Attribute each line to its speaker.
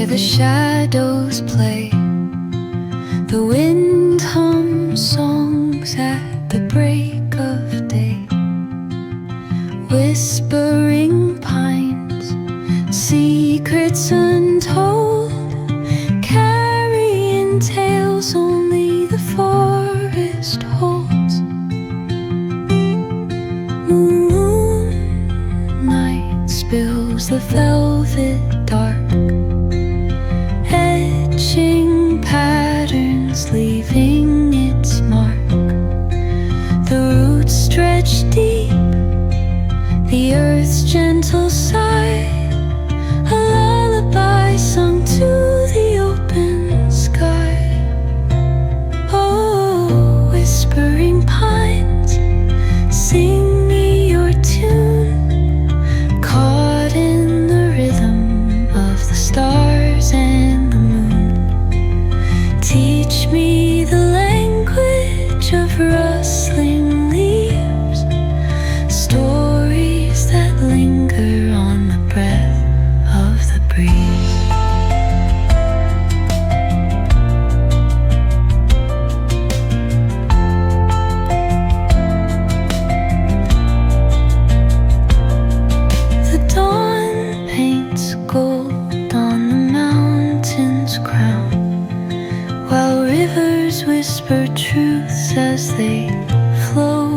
Speaker 1: where the shadows play. The wind hums songs at the break of day. Whispering pines, secrets untold, carrying tales only the forest holds. Moonlight spills the velvet dark, etching patterns, leaving its mark. The roots stretch deep, the earth's gentle sigh, a lullaby sung to the open sky. Oh, whispering pines, sing me your tune, caught in the rhythm of the stars and the moon. Teach me the language of rustling leaves, stories that linger on the breath of the breeze. The dawn paints gold on the mountain's crown, while rivers whisper truths as they flow